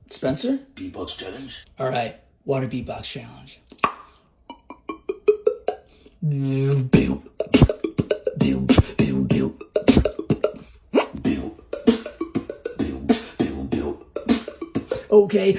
Spencer? Beatbox challenge? All right, water beatbox challenge. Okay.